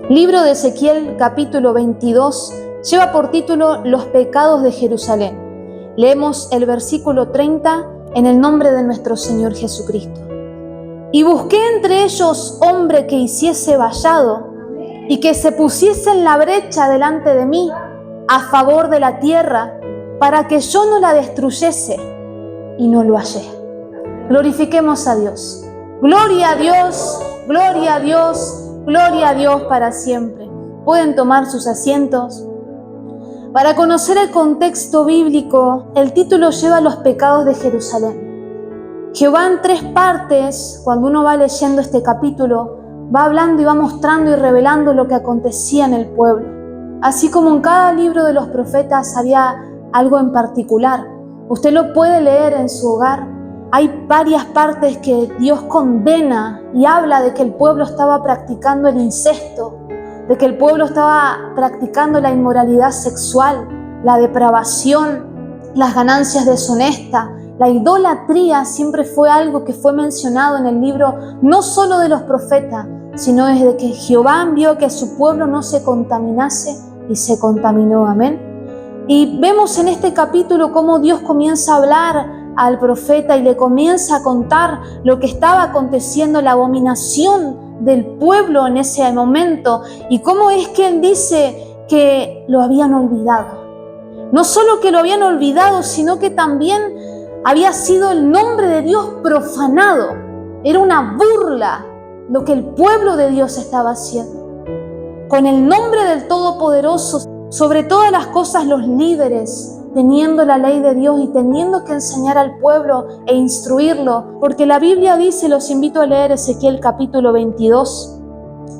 Libro de Ezequiel, capítulo 22, lleva por título Los pecados de Jerusalén. Leemos el versículo 30 en el nombre de nuestro Señor Jesucristo. Y busqué entre ellos hombre que hiciese vallado y que se pusiese en la brecha delante de mí a favor de la tierra para que yo no la destruyese, y no lo hallé. Glorifiquemos a Dios. Gloria a Dios, gloria a Dios. Gloria a Dios para siempre. Pueden tomar sus asientos. Para conocer el contexto bíblico, el título lleva Los pecados de Jerusalén. Jehová en 3 partes, cuando uno va leyendo este capítulo, va hablando y va mostrando y revelando lo que acontecía en el pueblo. Así como en cada libro de los profetas había algo en particular. Usted lo puede leer en su hogar. Hay varias partes que Dios condena y habla de que el pueblo estaba practicando el incesto, de que el pueblo estaba practicando la inmoralidad sexual, la depravación, las ganancias deshonestas. La idolatría siempre fue algo que fue mencionado en el libro, no solo de los profetas, sino desde que Jehová envió que a su pueblo no se contaminase y se contaminó. Amén. Y vemos en este capítulo cómo Dios comienza a hablar al profeta y le comienza a contar lo que estaba aconteciendo, la abominación del pueblo en ese momento, y cómo es que él dice que lo habían olvidado. No solo que lo habían olvidado, sino que también había sido el nombre de Dios profanado. Era una burla lo que el pueblo de Dios estaba haciendo. Con el nombre del Todopoderoso, sobre todas las cosas los líderes, teniendo la ley de Dios y teniendo que enseñar al pueblo e instruirlo, porque la Biblia dice, los invito a leer Ezequiel capítulo 22,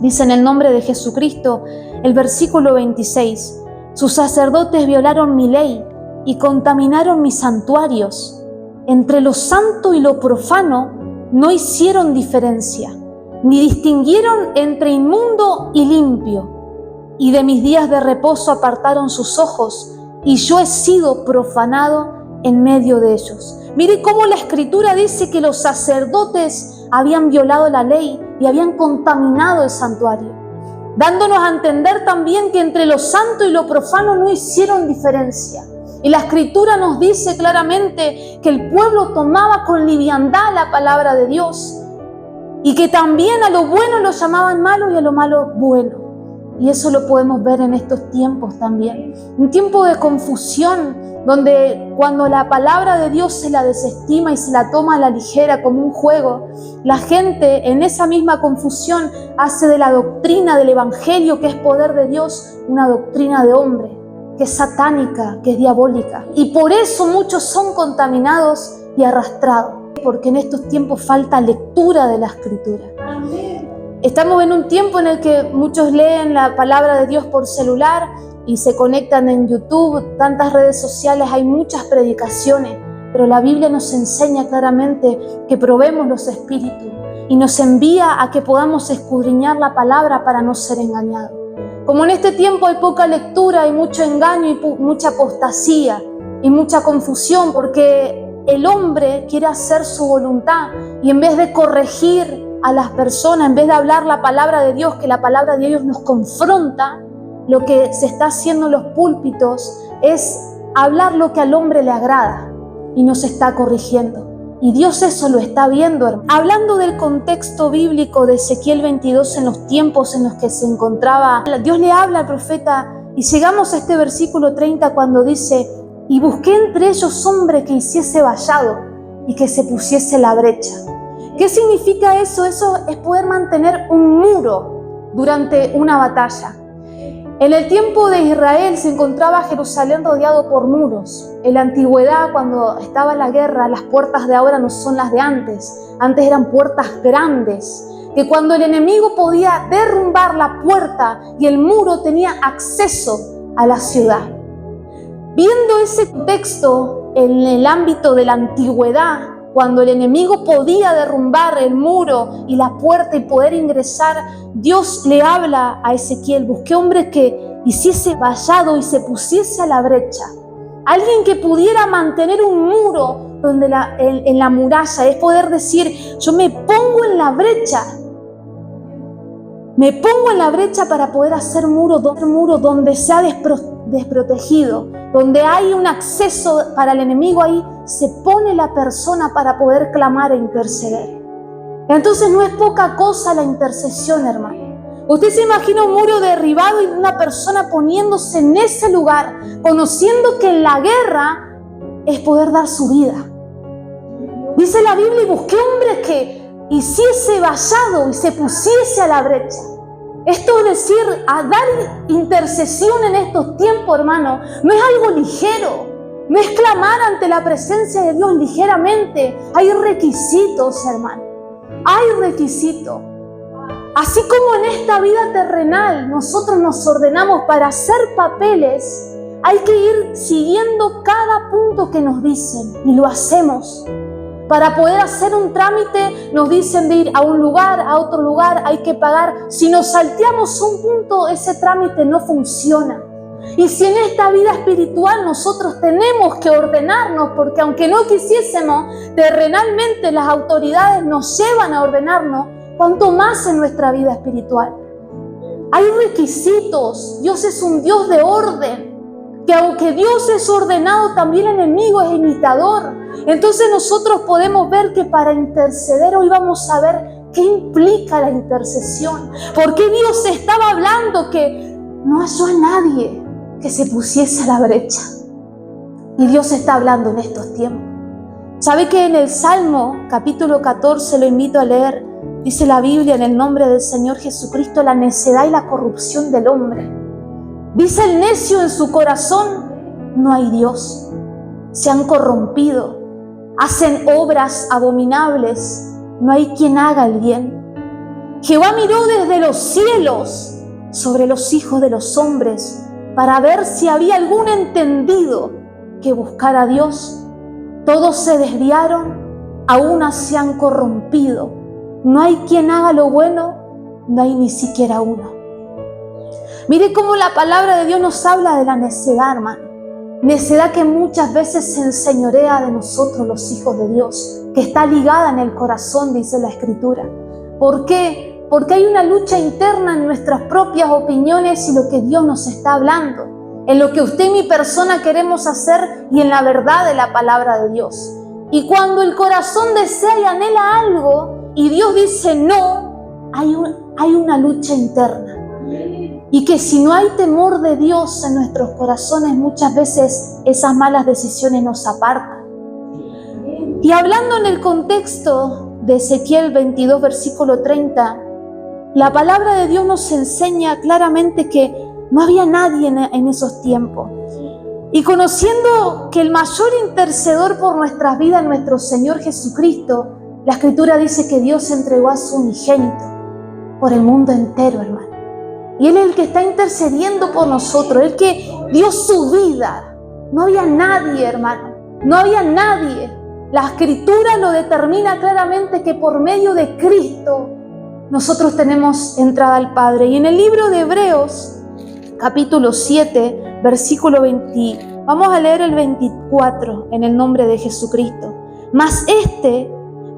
dice en el nombre de Jesucristo, el versículo 26, sus sacerdotes violaron mi ley y contaminaron mis santuarios. Entre lo santo y lo profano no hicieron diferencia, ni distinguieron entre inmundo y limpio, y de mis días de reposo apartaron sus ojos, y yo he sido profanado en medio de ellos. Mire cómo la Escritura dice que los sacerdotes habían violado la ley y habían contaminado el santuario, dándonos a entender también que entre lo santo y lo profano no hicieron diferencia. Y la Escritura nos dice claramente que el pueblo tomaba con liviandad la palabra de Dios y que también a lo bueno lo llamaban malo y a lo malo bueno. Y eso lo podemos ver en estos tiempos también. Un tiempo de confusión, donde cuando la palabra de Dios se la desestima y se la toma a la ligera como un juego, la gente en esa misma confusión hace de la doctrina del evangelio, que es poder de Dios, una doctrina de hombre, que es satánica, que es diabólica. Y por eso muchos son contaminados y arrastrados, porque en estos tiempos falta lectura de la Escritura. Estamos en un tiempo en el que muchos leen la palabra de Dios por celular y se conectan en YouTube, tantas redes sociales, hay muchas predicaciones, pero la Biblia nos enseña claramente que probemos los espíritus y nos envía a que podamos escudriñar la palabra para no ser engañados. Como en este tiempo hay poca lectura, hay mucho engaño y mucha apostasía y mucha confusión, porque el hombre quiere hacer su voluntad y en vez de corregir a las personas, en vez de hablar la palabra de Dios, que la palabra de Dios nos confronta, lo que se está haciendo en los púlpitos es hablar lo que al hombre le agrada y nos está corrigiendo. Y Dios eso lo está viendo, hermano. Hablando del contexto bíblico de Ezequiel 22 en los tiempos en los que se encontraba, Dios le habla al profeta y llegamos a este versículo 30 cuando dice: y busqué entre ellos hombre que hiciese vallado y que se pusiese la brecha. ¿Qué significa eso? Eso es poder mantener un muro durante una batalla. En el tiempo de Israel se encontraba Jerusalén rodeado por muros. En la antigüedad, cuando estaba la guerra, las puertas de ahora no son las de antes. Antes eran puertas grandes, que cuando el enemigo podía derrumbar la puerta y el muro tenía acceso a la ciudad. Viendo ese contexto en el ámbito de la antigüedad, cuando el enemigo podía derrumbar el muro y la puerta y poder ingresar, Dios le habla a Ezequiel: busqué hombre que hiciese vallado y se pusiese a la brecha. Alguien que pudiera mantener un muro donde en la muralla, es poder decir: yo me pongo en la brecha. Me pongo en la brecha para poder hacer muro donde sea desprotegido, donde hay un acceso para el enemigo. Ahí se pone la persona para poder clamar e interceder. Entonces no es poca cosa la intercesión, hermano. Usted se imagina un muro derribado y una persona poniéndose en ese lugar, conociendo que en la guerra es poder dar su vida. Dice la Biblia, y busqué hombres que hiciese vallado y se pusiese a la brecha. Esto es decir, a dar intercesión en estos tiempos, hermano, no es algo ligero. No es clamar ante la presencia de Dios ligeramente. Hay requisitos, hermano. Hay requisitos. Así como en esta vida terrenal nosotros nos ordenamos para hacer papeles, hay que ir siguiendo cada punto que nos dicen y lo hacemos. Para poder hacer un trámite nos dicen de ir a un lugar, a otro lugar, hay que pagar. Si nos salteamos un punto, ese trámite no funciona. Y si en esta vida espiritual nosotros tenemos que ordenarnos, porque aunque no quisiésemos, terrenalmente las autoridades nos llevan a ordenarnos, cuanto más en nuestra vida espiritual. Hay requisitos. Dios es un Dios de orden, que aunque Dios es ordenado, también el enemigo es imitador. Entonces nosotros podemos ver que para interceder hoy vamos a ver qué implica la intercesión. ¿Por qué Dios estaba hablando que no halló a nadie que se pusiese a la brecha? Y Dios está hablando en estos tiempos. ¿Sabe que en el Salmo capítulo 14, lo invito a leer, dice la Biblia en el nombre del Señor Jesucristo, la necedad y la corrupción del hombre? Dice el necio en su corazón, no hay Dios. Se han corrompido, hacen obras abominables, no hay quien haga el bien. Jehová miró desde los cielos sobre los hijos de los hombres para ver si había algún entendido que buscara a Dios. Todos se desviaron, a una se han corrompido. No hay quien haga lo bueno, no hay ni siquiera uno. Mire cómo la palabra de Dios nos habla de la necedad, hermano. Necedad que muchas veces se enseñorea de nosotros, los hijos de Dios, que está ligada en el corazón, dice la Escritura. ¿Por qué? Porque hay una lucha interna en nuestras propias opiniones y lo que Dios nos está hablando, en lo que usted y mi persona queremos hacer y en la verdad de la palabra de Dios. Y cuando el corazón desea y anhela algo y Dios dice no, hay una lucha interna. Y que si no hay temor de Dios en nuestros corazones, muchas veces esas malas decisiones nos apartan. Y hablando en el contexto de Ezequiel 22, versículo 30, la palabra de Dios nos enseña claramente que no había nadie en esos tiempos. Y conociendo que el mayor intercedor por nuestras vidas, nuestro Señor Jesucristo, la Escritura dice que Dios entregó a su unigénito por el mundo entero, hermano. Y Él es el que está intercediendo por nosotros, el que dio su vida. No había nadie, hermano, no había nadie. La Escritura lo determina claramente que por medio de Cristo nosotros tenemos entrada al Padre. Y en el libro de Hebreos, capítulo 7, versículo 20, vamos a leer el 24 en el nombre de Jesucristo. Mas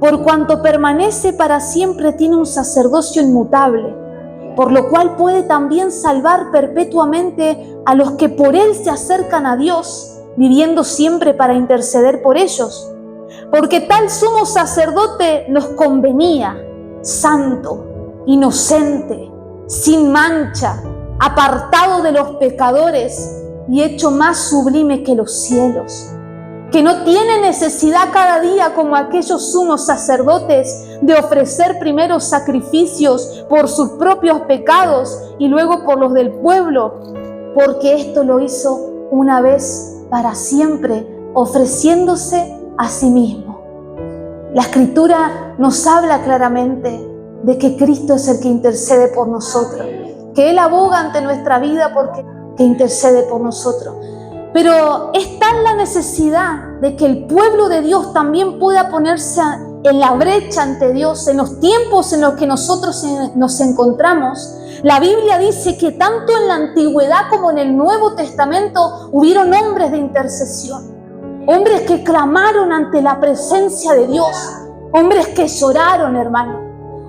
por cuanto permanece para siempre, tiene un sacerdocio inmutable, por lo cual puede también salvar perpetuamente a los que por Él se acercan a Dios, viviendo siempre para interceder por ellos. Porque tal sumo sacerdote nos convenía, santo, inocente, sin mancha, apartado de los pecadores y hecho más sublime que los cielos, que no tiene necesidad cada día, como aquellos sumos sacerdotes, de ofrecer primero sacrificios por sus propios pecados y luego por los del pueblo, porque esto lo hizo una vez para siempre, ofreciéndose a sí mismo. La Escritura nos habla claramente de que Cristo es el que intercede por nosotros, que Él aboga ante nuestra vida porque intercede por nosotros. Pero es tal la necesidad de que el pueblo de Dios también pueda ponerse en la brecha ante Dios en los tiempos en los que nosotros nos encontramos. La Biblia dice que tanto en la antigüedad como en el Nuevo Testamento hubieron hombres de intercesión, hombres que clamaron ante la presencia de Dios, hombres que lloraron, hermano,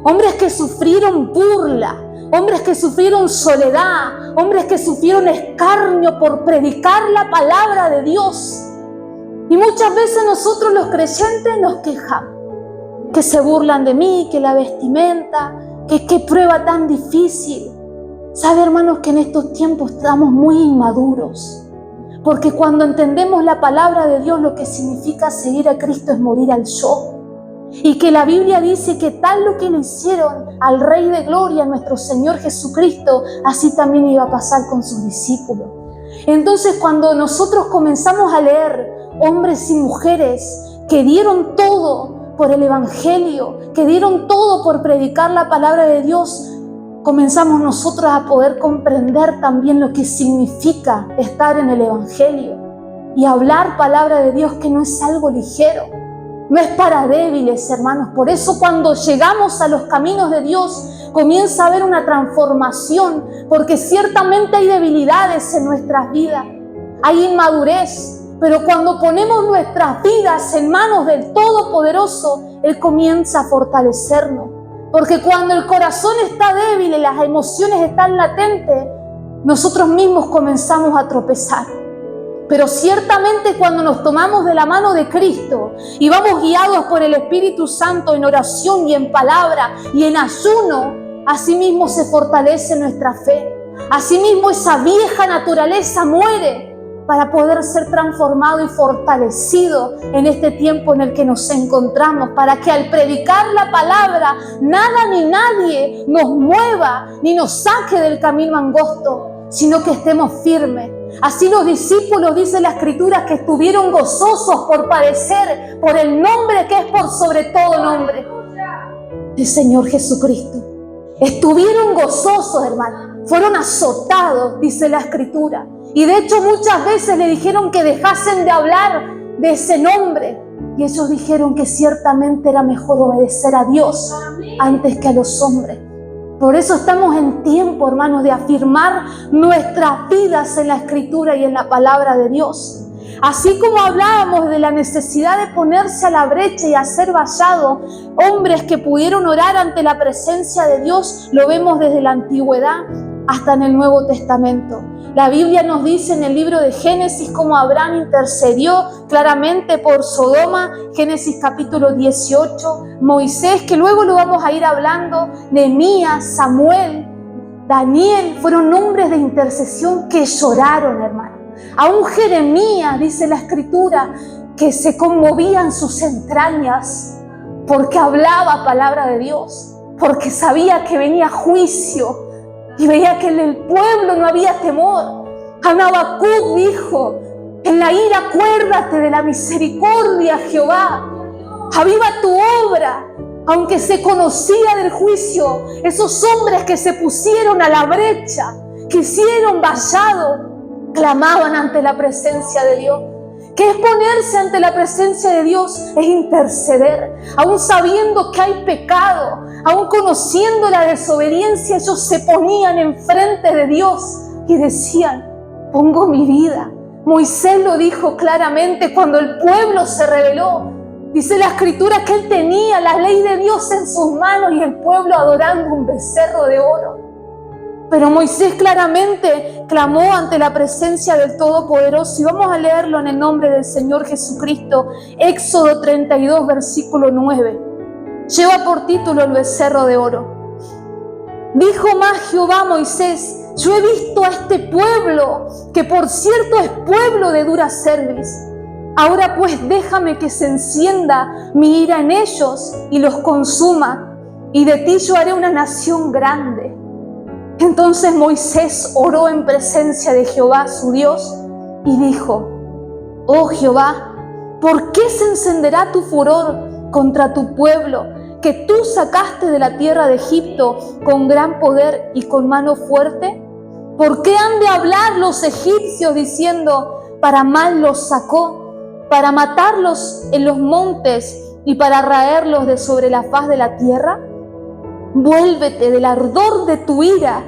hombres que sufrieron burla, hombres que sufrieron soledad, hombres que sufrieron escarnio por predicar la palabra de Dios. Y muchas veces nosotros los creyentes nos quejamos, que se burlan de mí, que la vestimenta, que qué prueba tan difícil. ¿Sabe, hermanos, que en estos tiempos estamos muy inmaduros? Porque cuando entendemos la palabra de Dios, lo que significa seguir a Cristo es morir al yo. Y que la Biblia dice que tal lo que le hicieron al Rey de Gloria, nuestro Señor Jesucristo, así también iba a pasar con sus discípulos. Entonces, cuando nosotros comenzamos a leer hombres y mujeres que dieron todo por el Evangelio, que dieron todo por predicar la palabra de Dios, comenzamos nosotros a poder comprender también lo que significa estar en el Evangelio y hablar palabra de Dios, que no es algo ligero, no es para débiles, hermanos. Por eso cuando llegamos a los caminos de Dios comienza a haber una transformación, porque ciertamente hay debilidades en nuestras vidas, hay inmadurez, pero cuando ponemos nuestras vidas en manos del Todopoderoso, Él comienza a fortalecernos. Porque cuando el corazón está débil y las emociones están latentes, nosotros mismos comenzamos a tropezar. Pero ciertamente cuando nos tomamos de la mano de Cristo y vamos guiados por el Espíritu Santo en oración y en palabra y en ayuno, asimismo se fortalece nuestra fe. Asimismo esa vieja naturaleza muere para poder ser transformado y fortalecido en este tiempo en el que nos encontramos, para que al predicar la palabra nada ni nadie nos mueva ni nos saque del camino angosto, sino que estemos firmes. Así los discípulos, dice la Escritura, que estuvieron gozosos por padecer por el nombre que es por sobre todo nombre, el Señor Jesucristo. Estuvieron gozosos, hermanos. Fueron azotados, dice la Escritura. Y de hecho muchas veces le dijeron que dejasen de hablar de ese nombre. Y ellos dijeron que ciertamente era mejor obedecer a Dios antes que a los hombres. Por eso estamos en tiempo, hermanos, de afirmar nuestras vidas en la Escritura y en la palabra de Dios. Así como hablábamos de la necesidad de ponerse a la brecha y hacer vallado, hombres que pudieron orar ante la presencia de Dios, lo vemos desde la antigüedad hasta en el Nuevo Testamento. La Biblia nos dice en el libro de Génesis cómo Abraham intercedió claramente por Sodoma, Génesis capítulo 18, Moisés, que luego lo vamos a ir hablando, Nehemías, Samuel, Daniel, fueron nombres de intercesión que lloraron, hermano. Aún Jeremías, dice la Escritura, que se conmovían sus entrañas porque hablaba palabra de Dios, porque sabía que venía juicio y veía que en el pueblo no había temor. Habacuc dijo: en la ira acuérdate de la misericordia, Jehová, aviva tu obra. Aunque se conocía del juicio, esos hombres que se pusieron a la brecha, que hicieron vallado, clamaban ante la presencia de Dios. ¿Qué es ponerse ante la presencia de Dios? Es interceder. Aún sabiendo que hay pecado, aún conociendo la desobediencia, ellos se ponían enfrente de Dios y decían: pongo mi vida. Moisés lo dijo claramente cuando el pueblo se rebeló. Dice la Escritura que él tenía la ley de Dios en sus manos y el pueblo adorando un becerro de oro. Pero Moisés claramente clamó ante la presencia del Todopoderoso. Y vamos a leerlo en el nombre del Señor Jesucristo. Éxodo 32, versículo 9. Lleva por título el becerro de oro. Dijo más Jehová a Moisés: yo he visto a este pueblo, que por cierto es pueblo de dura cerviz. Ahora pues déjame que se encienda mi ira en ellos y los consuma, y de ti yo haré una nación grande. Entonces Moisés oró en presencia de Jehová su Dios y dijo: oh Jehová, ¿por qué se encenderá tu furor contra tu pueblo, que tú sacaste de la tierra de Egipto con gran poder y con mano fuerte? ¿Por qué han de hablar los egipcios diciendo: para mal los sacó, para matarlos en los montes y para raerlos de sobre la faz de la tierra? Vuélvete del ardor de tu ira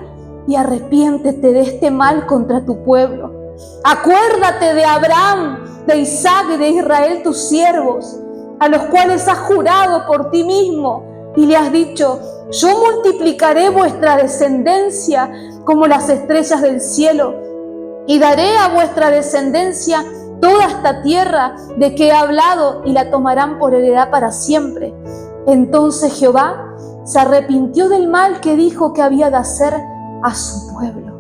y arrepiéntete de este mal contra tu pueblo. Acuérdate de Abraham, de Isaac y de Israel tus siervos, a los cuales has jurado por ti mismo y le has dicho: Yo multiplicaré vuestra descendencia como las estrellas del cielo, y daré a vuestra descendencia toda esta tierra de que he hablado, y la tomarán por heredad para siempre. Entonces Jehová se arrepintió del mal que dijo que había de hacer a su pueblo.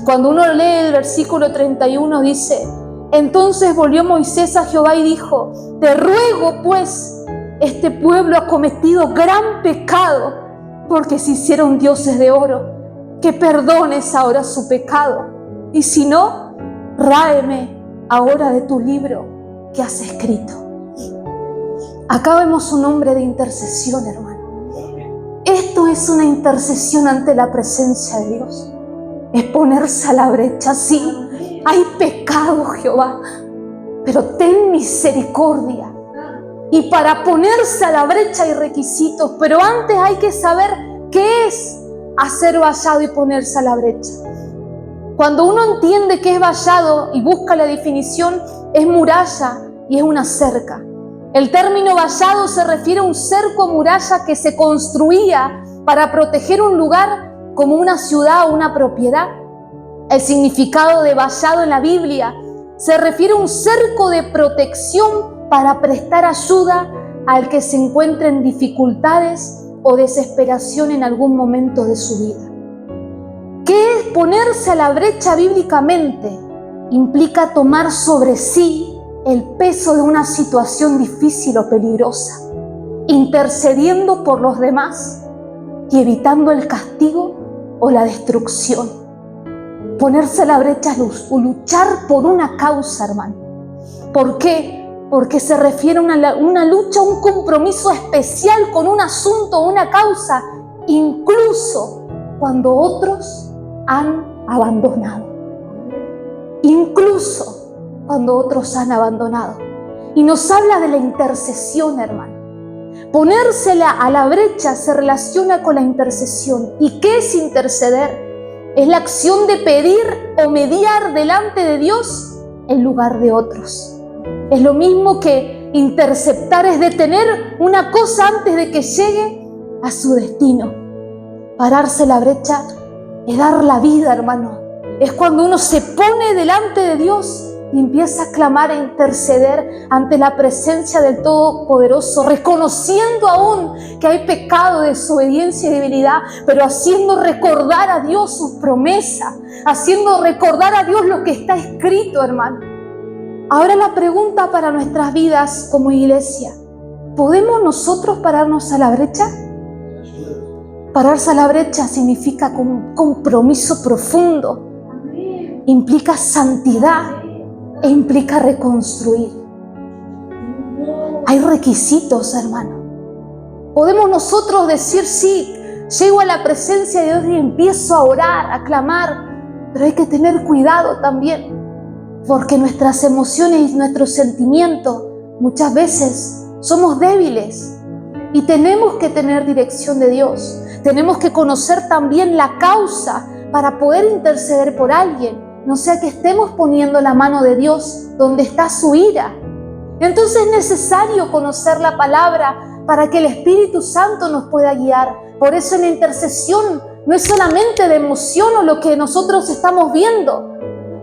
Cuando uno lee el versículo 31 dice: entonces volvió Moisés a Jehová y dijo: te ruego pues, este pueblo ha cometido gran pecado, porque se hicieron dioses de oro, que perdones ahora su pecado, y si no, ráeme ahora de tu libro que has escrito. Acá vemos un hombre de intercesión, hermano. Esto es una intercesión ante la presencia de Dios. Es ponerse a la brecha. Sí, hay pecado, Jehová, pero ten misericordia. Y para ponerse a la brecha hay requisitos, pero antes hay que saber qué es hacer vallado y ponerse a la brecha. Cuando uno entiende qué es vallado y busca la definición, es muralla y es una cerca. El término vallado se refiere a un cerco o muralla que se construía para proteger un lugar como una ciudad o una propiedad. El significado de vallado en la Biblia se refiere a un cerco de protección para prestar ayuda al que se encuentre en dificultades o desesperación en algún momento de su vida. ¿Qué es ponerse a la brecha bíblicamente? Implica tomar sobre sí el peso de una situación difícil o peligrosa, intercediendo por los demás y evitando el castigo o la destrucción. Ponerse a la brecha es luchar por una causa, hermano. ¿Por qué? Porque se refiere a una lucha, un compromiso especial con un asunto o una causa, incluso cuando otros han abandonado. Incluso cuando otros han abandonado. Y nos habla de la intercesión, hermano. Ponérsela a la brecha se relaciona con la intercesión. ¿Y qué es interceder? Es la acción de pedir o mediar delante de Dios en lugar de otros. Es lo mismo que interceptar, es detener una cosa antes de que llegue a su destino. Pararse la brecha es dar la vida, hermano. Es cuando uno se pone delante de Dios y empieza a clamar e interceder ante la presencia del Todopoderoso, reconociendo aún que hay pecado, desobediencia y debilidad, pero haciendo recordar a Dios sus promesas, haciendo recordar a Dios lo que está escrito, hermano. Ahora la pregunta para nuestras vidas como iglesia: ¿podemos nosotros pararnos a la brecha? Pararse a la brecha significa un compromiso profundo, implica santidad e implica reconstruir. Hay requisitos, hermano. Podemos nosotros decir: sí, llego a la presencia de Dios y empiezo a orar, a clamar, pero hay que tener cuidado también, porque nuestras emociones y nuestros sentimientos muchas veces somos débiles y tenemos que tener dirección de Dios. Tenemos que conocer también la causa para poder interceder por alguien. No sea que estemos poniendo la mano de Dios donde está su ira. Entonces es necesario conocer la palabra para que el Espíritu Santo nos pueda guiar. Por eso en la intercesión no es solamente de emoción o lo que nosotros estamos viendo,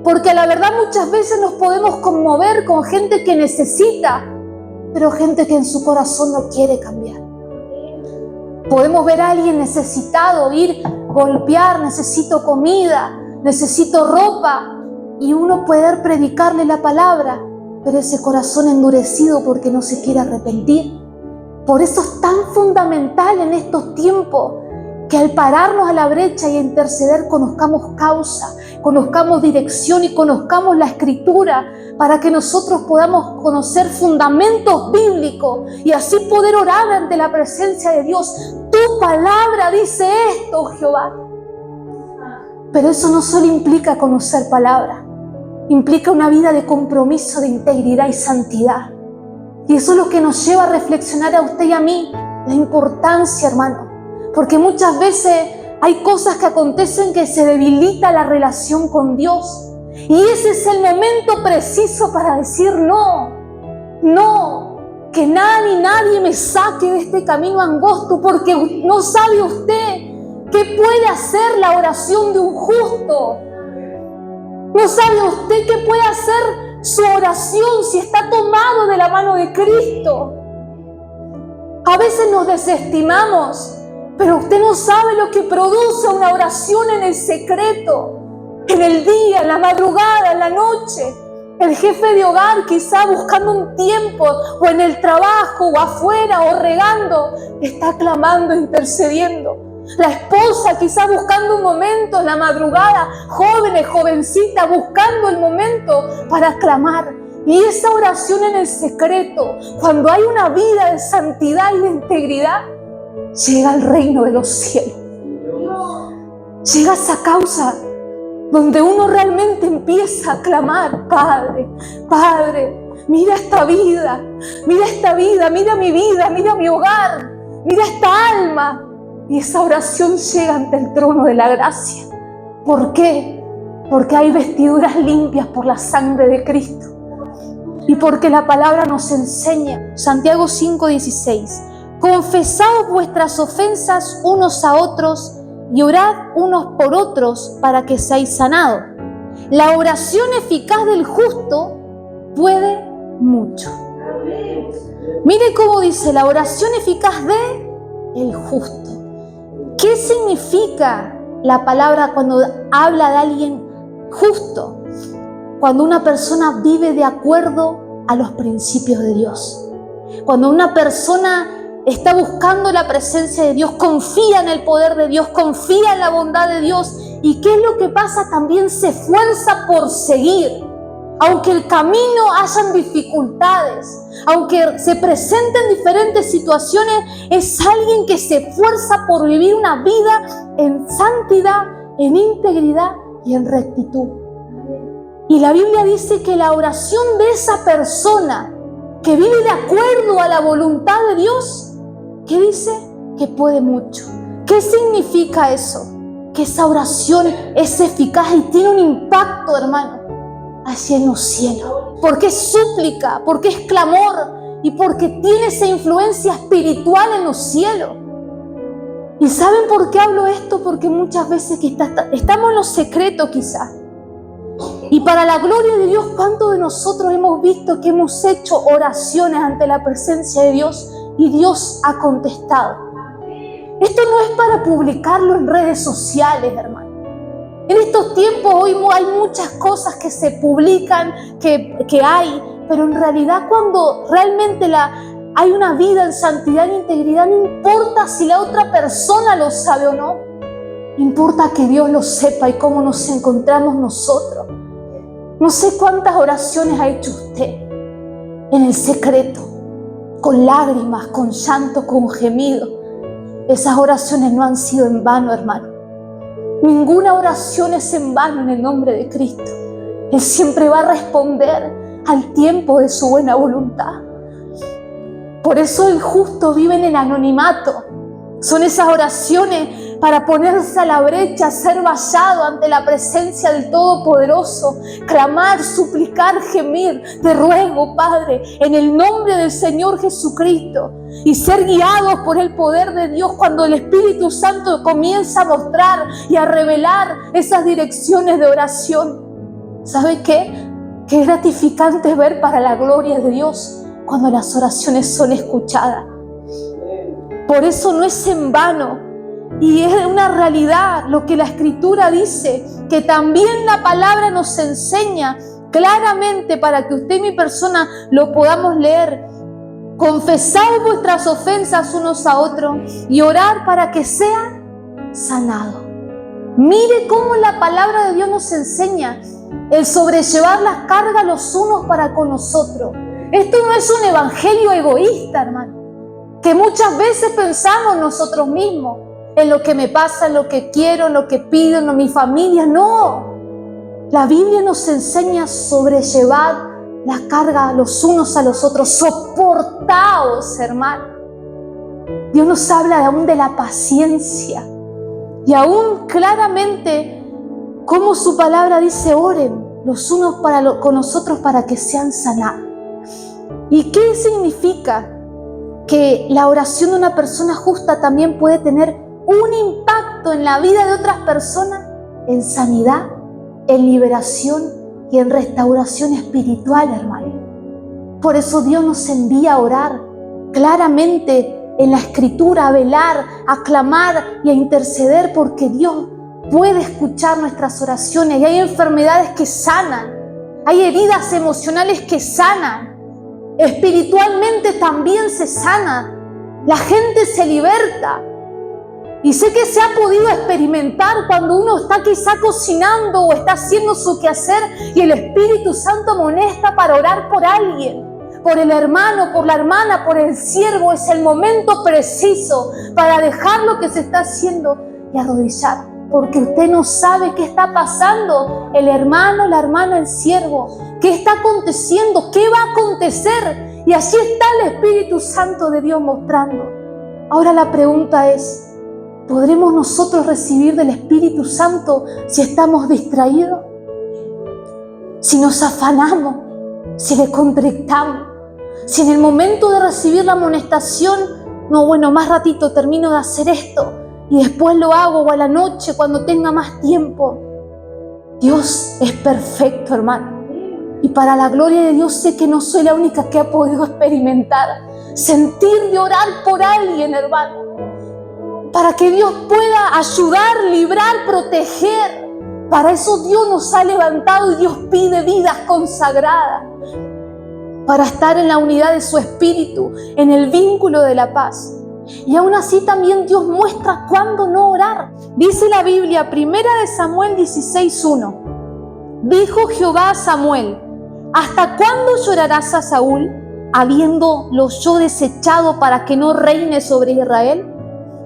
porque la verdad muchas veces nos podemos conmover con gente que necesita, pero gente que en su corazón no quiere cambiar. Podemos ver a alguien necesitado, ir, golpear: necesito comida, necesito ropa, y uno poder predicarle la palabra, pero ese corazón endurecido porque no se quiere arrepentir. Por eso es tan fundamental en estos tiempos que al pararnos a la brecha y a interceder conozcamos causa, conozcamos dirección y conozcamos la Escritura, para que nosotros podamos conocer fundamentos bíblicos y así poder orar ante la presencia de Dios. Tu palabra dice esto, Jehová. Pero eso no solo implica conocer palabra, implica una vida de compromiso, de integridad y santidad. Y eso es lo que nos lleva a reflexionar a usted y a mí, la importancia, hermano. Porque muchas veces hay cosas que acontecen que se debilita la relación con Dios. Y ese es el momento preciso para decir no, no. que nada ni nadie me saque de este camino angosto, porque no sabe usted qué puede hacer la oración de un justo. No sabe usted qué puede hacer su oración si está tomado de la mano de Cristo. A veces nos desestimamos, pero usted no sabe lo que produce una oración en el secreto, en el día, en la madrugada, en la noche. El jefe de hogar quizá buscando un tiempo, o en el trabajo, o afuera, o regando, está clamando, intercediendo. La esposa quizá buscando un momento en la madrugada, jóvenes, jovencitas, buscando el momento para clamar. Y esa oración en el secreto, cuando hay una vida de santidad y de integridad, llega al reino de los cielos. Llega a esa causa donde uno realmente empieza a clamar: Padre, Padre, mira esta vida, mira mi vida, mira mi hogar, mira esta alma. Y esa oración llega ante el trono de la gracia. ¿Por qué? Porque hay vestiduras limpias por la sangre de Cristo. Y porque la palabra nos enseña, Santiago 5:16, confesaos vuestras ofensas unos a otros y orad unos por otros para que seáis sanados. La oración eficaz del justo puede mucho. Mire cómo dice: la oración eficaz del justo. ¿Qué significa la palabra cuando habla de alguien justo? Cuando una persona vive de acuerdo a los principios de Dios. Cuando una persona está buscando la presencia de Dios, confía en el poder de Dios, confía en la bondad de Dios. ¿Y qué es lo que pasa? También se esfuerza por seguir. Aunque el camino hayan dificultades, aunque se presenten diferentes situaciones, es alguien que se esfuerza por vivir una vida en santidad, en integridad y en rectitud. Y la Biblia dice que la oración de esa persona que vive de acuerdo a la voluntad de Dios, ¿qué dice? Que puede mucho. ¿Qué significa eso? Que esa oración es eficaz y tiene un impacto, hermano, hacia en los cielos. Porque es súplica, porque es clamor y porque tiene esa influencia espiritual en los cielos. ¿Y saben por qué hablo esto? Porque muchas veces estamos en los secretos quizás. Y para la gloria de Dios, ¿cuántos de nosotros hemos visto que hemos hecho oraciones ante la presencia de Dios y Dios ha contestado? Esto no es para publicarlo en redes sociales, hermano. En estos tiempos hoy hay muchas cosas que se publican, que hay, pero en realidad cuando realmente hay una vida en santidad e integridad, no importa si la otra persona lo sabe o no. Importa que Dios lo sepa y cómo nos encontramos nosotros. No sé cuántas oraciones ha hecho usted en el secreto, con lágrimas, con llanto, con gemido. Esas oraciones no han sido en vano, hermano. Ninguna oración es en vano en el nombre de Cristo. Él siempre va a responder al tiempo de su buena voluntad. Por eso el justo vive en el anonimato. Son esas oraciones para ponerse a la brecha, ser vallado ante la presencia del Todopoderoso, clamar, suplicar, gemir. Te ruego, Padre, en el nombre del Señor Jesucristo, y ser guiados por el poder de Dios cuando el Espíritu Santo comienza a mostrar y a revelar esas direcciones de oración. ¿Sabe qué? Qué gratificante es ver para la gloria de Dios cuando las oraciones son escuchadas. Por eso no es en vano, y es una realidad lo que la Escritura dice, que también la palabra nos enseña claramente para que usted y mi persona lo podamos leer. Confesad vuestras ofensas unos a otros y orad para que sean sanados. Mire cómo la palabra de Dios nos enseña el sobrellevar las cargas los unos para con nosotros. Esto no es un evangelio egoísta, hermano, que muchas veces pensamos nosotros mismos, en lo que me pasa, en lo que quiero, en lo que pido, en mi familia. No, la Biblia nos enseña a sobrellevar la carga los unos a los otros. Soportaos, hermano. Dios nos habla aún de la paciencia y aún claramente como su palabra dice: oren los unos con nosotros para que sean sanados. ¿Y qué significa? Que la oración de una persona justa también puede tener un impacto en la vida de otras personas, en sanidad, en liberación y en restauración espiritual, hermano. Por eso Dios nos envía a orar claramente en la Escritura, a velar, a clamar y a interceder, porque Dios puede escuchar nuestras oraciones. Y hay enfermedades que sanan, hay heridas emocionales que sanan, espiritualmente también se sana, la gente se liberta. Y sé que se ha podido experimentar cuando uno está quizá cocinando o está haciendo su quehacer y el Espíritu Santo amonesta para orar por alguien, por el hermano, por la hermana, por el siervo. Es el momento preciso para dejar lo que se está haciendo y arrodillar, porque usted no sabe qué está pasando, el hermano, la hermana, el siervo, qué está aconteciendo, qué va a acontecer. Y así está el Espíritu Santo de Dios mostrando. Ahora la pregunta es, ¿podremos nosotros recibir del Espíritu Santo si estamos distraídos? Si nos afanamos, si le contristamos, si en el momento de recibir la amonestación, no, bueno, más ratito termino de hacer esto y después lo hago, o a la noche cuando tenga más tiempo. Dios es perfecto, hermano. Y para la gloria de Dios sé que no soy la única que ha podido experimentar, sentir de orar por alguien, hermano, para que Dios pueda ayudar, librar, proteger. Para eso Dios nos ha levantado y Dios pide vidas consagradas, para estar en la unidad de su Espíritu, en el vínculo de la paz. Y aún así también Dios muestra cuándo no orar. Dice la Biblia, 1 Samuel 16:1. Dijo Jehová a Samuel: ¿hasta cuándo llorarás a Saúl, habiéndolo yo desechado para que no reine sobre Israel?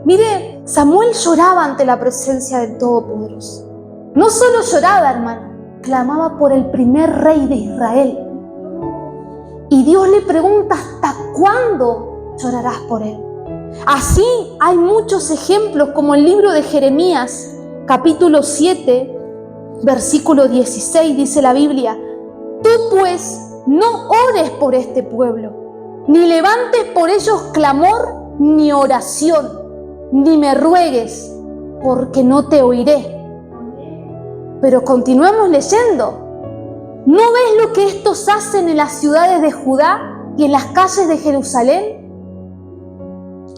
Mire, Samuel lloraba ante la presencia del Todopoderoso. No solo lloraba, hermano, clamaba por el primer rey de Israel. Y Dios le pregunta: ¿hasta cuándo llorarás por él? Así hay muchos ejemplos, como el libro de Jeremías, capítulo 7, versículo 16, dice la Biblia: tú pues no ores por este pueblo, ni levantes por ellos clamor ni oración, ni me ruegues, porque no te oiré. Pero continuemos leyendo. ¿No ves lo que estos hacen en las ciudades de Judá y en las calles de Jerusalén?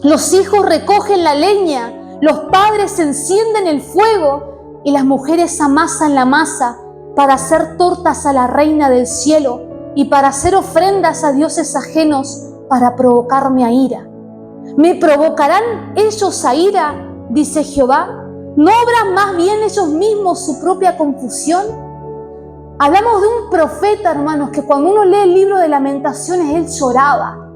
Los hijos recogen la leña, los padres encienden el fuego y las mujeres amasan la masa para hacer tortas a la reina del cielo y para hacer ofrendas a dioses ajenos para provocarme a ira. ¿Me provocarán ellos a ira?, dice Jehová. ¿No obran más bien ellos mismos su propia confusión? Hablamos de un profeta, hermanos, que cuando uno lee el libro de Lamentaciones, él lloraba.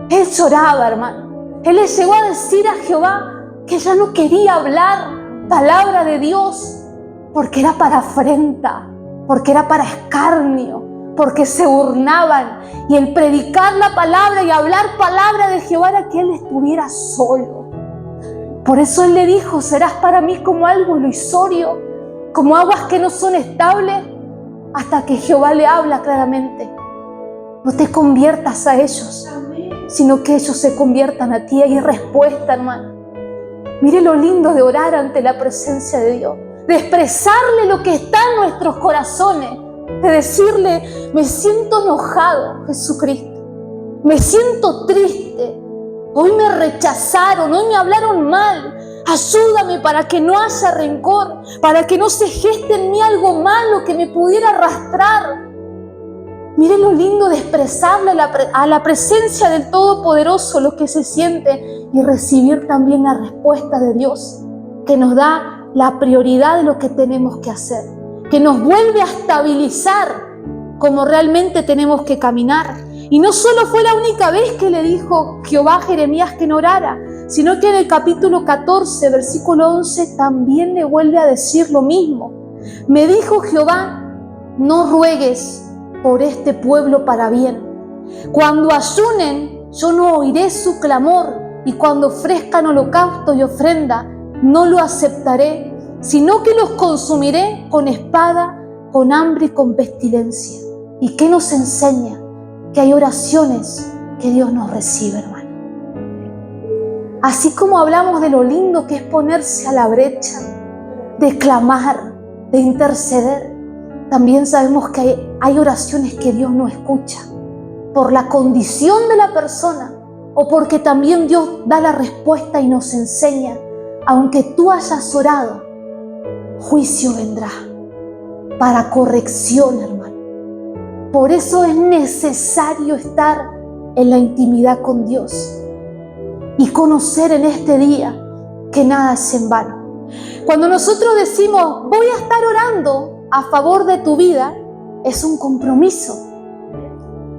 Él lloraba, hermano. Él le llegó a decir a Jehová que ya no quería hablar palabra de Dios porque era para afrenta, porque era para escarnio, porque se burlaban. Y el predicar la palabra y hablar palabra de Jehová era que él estuviera solo. Por eso él le dijo: serás para mí como algo ilusorio, como aguas que no son estables, hasta que Jehová le habla claramente: no te conviertas a ellos, sino que ellos se conviertan a ti. Hay respuesta, hermano. Mire lo lindo de orar ante la presencia de Dios, de expresarle lo que está en nuestros corazones, de decirle: me siento enojado, Jesucristo, me siento triste, hoy me rechazaron, hoy me hablaron mal, ayúdame para que no haya rencor, para que no se geste en mí algo malo que me pudiera arrastrar. Miren lo lindo de expresarle a la presencia del Todopoderoso lo que se siente y recibir también la respuesta de Dios, que nos da la prioridad de lo que tenemos que hacer, que nos vuelve a estabilizar como realmente tenemos que caminar. Y no solo fue la única vez que le dijo Jehová a Jeremías que no orara, sino que en el capítulo 14, versículo 11, también le vuelve a decir lo mismo. Me dijo Jehová: no ruegues por este pueblo para bien. Cuando ayunen, yo no oiré su clamor, y cuando ofrezcan holocausto y ofrenda, no lo aceptaré, sino que los consumiré con espada, con hambre y con pestilencia. ¿Y qué nos enseña? que hay oraciones que Dios nos recibe, hermano. Así como hablamos de lo lindo que es ponerse a la brecha, de clamar, de interceder, también sabemos que hay oraciones que Dios no escucha por la condición de la persona o porque también Dios da la respuesta y nos enseña, aunque tú hayas orado, juicio vendrá para corrección, hermano. Por eso es necesario estar en la intimidad con Dios y conocer en este día que nada es en vano. Cuando nosotros decimos, voy a estar orando a favor de tu vida, es un compromiso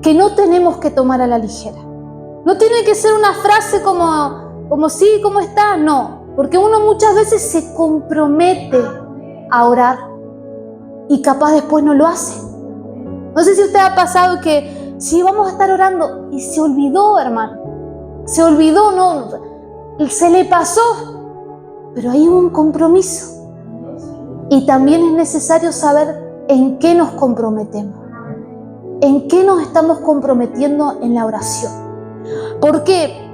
que no tenemos que tomar a la ligera. No tiene que ser una frase como sí, ¿cómo estás? No, porque uno muchas veces se compromete a orar y capaz después no lo hace. No sé si a usted ha pasado que sí, vamos a estar orando y se olvidó, hermano. Se olvidó, no, se le pasó, pero hay un compromiso. Y también es necesario saber en qué nos comprometemos, en qué nos estamos comprometiendo en la oración. ¿Por qué?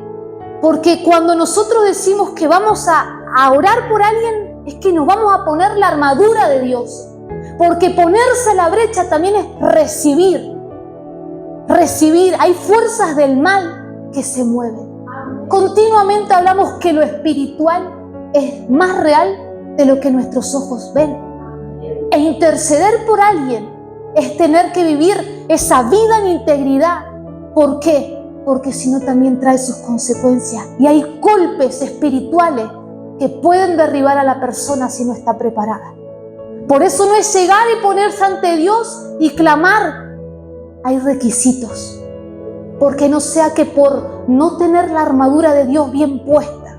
Porque cuando nosotros decimos que vamos a orar por alguien, es que nos vamos a poner la armadura de Dios. Porque ponerse a la brecha también es recibir. Recibir, hay fuerzas del mal que se mueven. Continuamente hablamos que lo espiritual es más real de lo que nuestros ojos ven. E interceder por alguien es tener que vivir esa vida en integridad. ¿Por qué? Porque si no también trae sus consecuencias. Y hay golpes espirituales que pueden derribar a la persona si no está preparada. Por eso no es llegar y ponerse ante Dios y clamar. Hay requisitos. Porque no sea que por no tener la armadura de Dios bien puesta,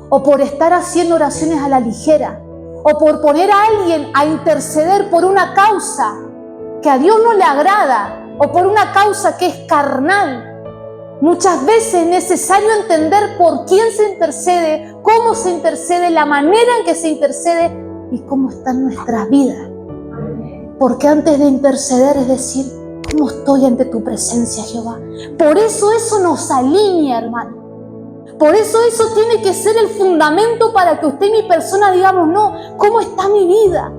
o por estar haciendo oraciones a la ligera, o por poner a alguien a interceder por una causa que a Dios no le agrada, o por una causa que es carnal. Muchas veces es necesario entender por quién se intercede, cómo se intercede, la manera en que se intercede y cómo están nuestras vidas. Porque antes de interceder es decir, ¿cómo estoy ante tu presencia, Jehová? Por eso nos alinea, hermano. Por eso tiene que ser el fundamento para que usted y mi persona digamos, no, ¿cómo está mi vida?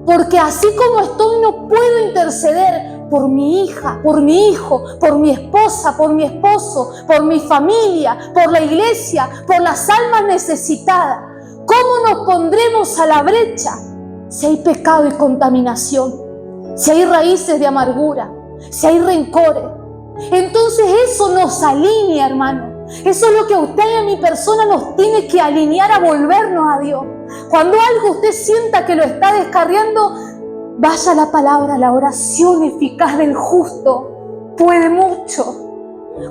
Porque así como estoy no puedo interceder por mi hija, por mi hijo, por mi esposa, por mi esposo, por mi familia, por la iglesia, por las almas necesitadas. ¿Cómo nos pondremos a la brecha si hay pecado y contaminación? Si hay raíces de amargura, si hay rencores. Entonces eso nos alinea, hermano. Eso es lo que a usted y a mi persona nos tiene que alinear a volvernos a Dios. Cuando algo usted sienta que lo está descarriando, vaya a la palabra, la oración eficaz del justo puede mucho.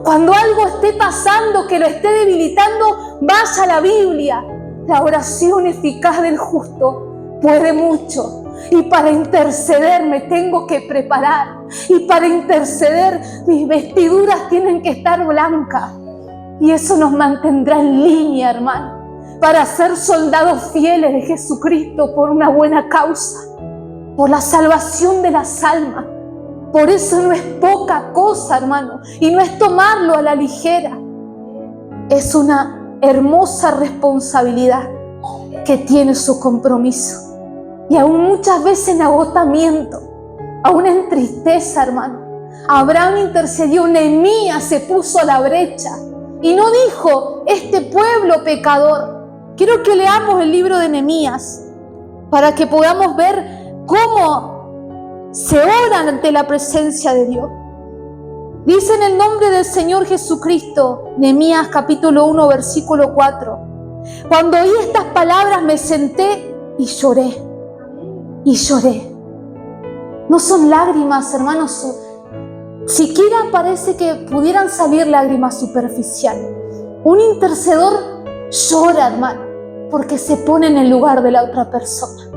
Cuando algo esté pasando que lo esté debilitando, vaya a la Biblia. La oración eficaz del justo puede mucho. Y para interceder me tengo que preparar. Y para interceder mis vestiduras tienen que estar blancas. Y eso nos mantendrá en línea, hermano, para ser soldados fieles de Jesucristo por una buena causa, por la salvación de las almas. Por eso no es poca cosa, hermano, y no es tomarlo a la ligera. Es una hermosa responsabilidad que tiene su compromiso. Y aún muchas veces en agotamiento, aún en tristeza, hermano. Abraham intercedió, Nehemías se puso a la brecha y no dijo, este pueblo pecador. Quiero que leamos el libro de Nehemías para que podamos ver cómo se ora ante la presencia de Dios. Dice en el nombre del Señor Jesucristo, Nehemías capítulo 1, versículo 4. Cuando oí estas palabras me senté y lloré. Y lloré. No son lágrimas, hermanos. Siquiera parece que pudieran salir lágrimas superficiales. Un intercedor llora, hermano, porque se pone en el lugar de la otra persona.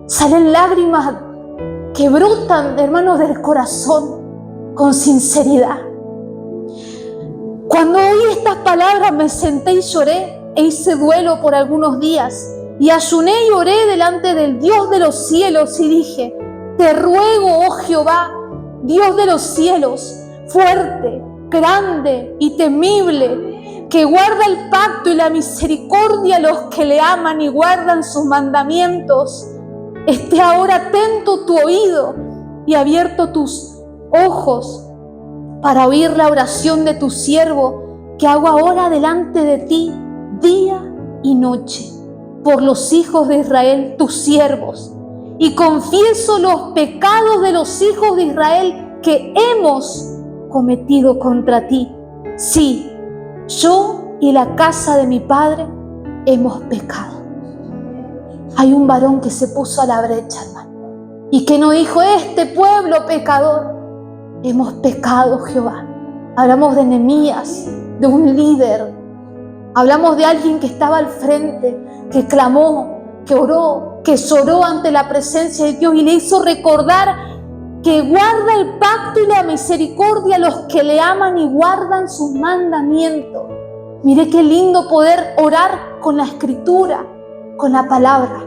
Salen lágrimas que brotan, hermanos, del corazón, con sinceridad. Cuando oí estas palabras me senté y lloré e hice duelo por algunos días. Y ayuné y oré delante del Dios de los cielos y dije, te ruego, oh Jehová, Dios de los cielos, fuerte, grande y temible, que guarda el pacto y la misericordia a los que le aman y guardan sus mandamientos, esté ahora atento tu oído y abierto tus ojos para oír la oración de tu siervo que hago ahora delante de ti día y noche por los hijos de Israel, tus siervos, y confieso los pecados de los hijos de Israel que hemos cometido contra ti. Sí, yo y la casa de mi padre hemos pecado. Hay un varón que se puso a la brecha, hermano, y que no dijo: este pueblo pecador. Hemos pecado, Jehová. Hablamos de Nehemías, de un líder. Hablamos de alguien que estaba al frente, que clamó, que oró, que lloró ante la presencia de Dios y le hizo recordar que guarda el pacto y la misericordia a los que le aman y guardan sus mandamientos. Mire qué lindo poder orar con la escritura, con la palabra.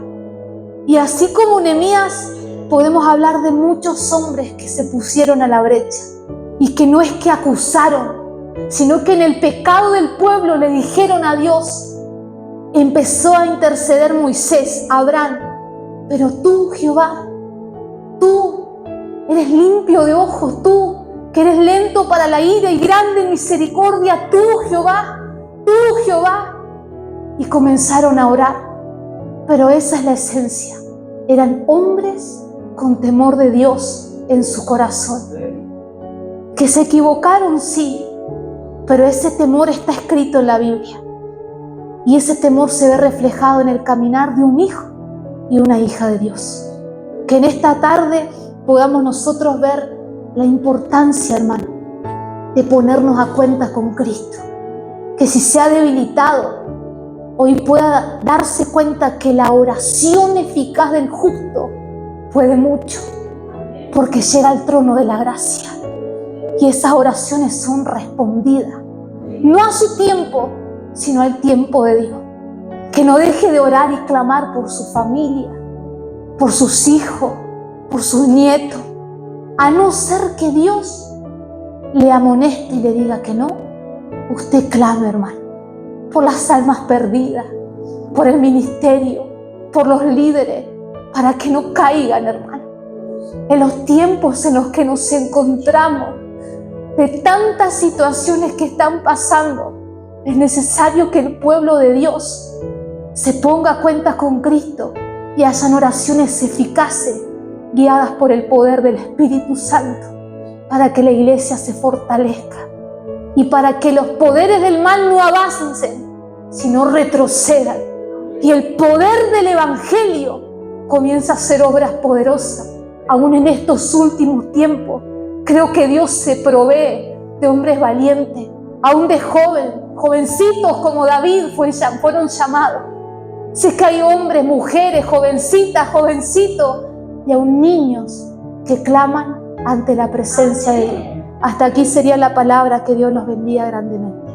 Y así como Nehemías, podemos hablar de muchos hombres que se pusieron a la brecha y que no es que acusaron, sino que en el pecado del pueblo le dijeron a Dios. Empezó a interceder Moisés, Abraham: pero tú, Jehová, tú eres limpio de ojos, tú que eres lento para la ira y grande en misericordia, tú, Jehová, y comenzaron a orar. Pero esa es la esencia. Eran hombres con temor de Dios en su corazón, que se equivocaron, sí, pero ese temor está escrito en la Biblia, y ese temor se ve reflejado en el caminar de un hijo y una hija de Dios. Que en esta tarde podamos nosotros ver la importancia, hermano, de ponernos a cuenta con Cristo, que si se ha debilitado, hoy pueda darse cuenta que la oración eficaz del justo puede mucho, porque llega al trono de la gracia y esas oraciones son respondidas, no a su tiempo, sino al tiempo de Dios. Que no deje de orar y clamar por su familia, por sus hijos, por sus nietos, a no ser que Dios le amoneste y le diga que no. Usted clame, hermano, por las almas perdidas, por el ministerio, por los líderes, para que no caigan, hermano. En los tiempos en los que nos encontramos, de tantas situaciones que están pasando, es necesario que el pueblo de Dios se ponga a cuenta con Cristo y hayan oraciones eficaces, guiadas por el poder del Espíritu Santo, para que la iglesia se fortalezca y para que los poderes del mal no avancen, sino retrocedan. Y el poder del Evangelio comienza a hacer obras poderosas. Aún en estos últimos tiempos, creo que Dios se provee de hombres valientes, aún de jovencitos como David fueron llamados. Sé que hay hombres, mujeres, jovencitas, jovencitos y aún niños que claman ante la presencia de Dios. Hasta aquí sería la palabra. Que Dios los bendiga grandemente.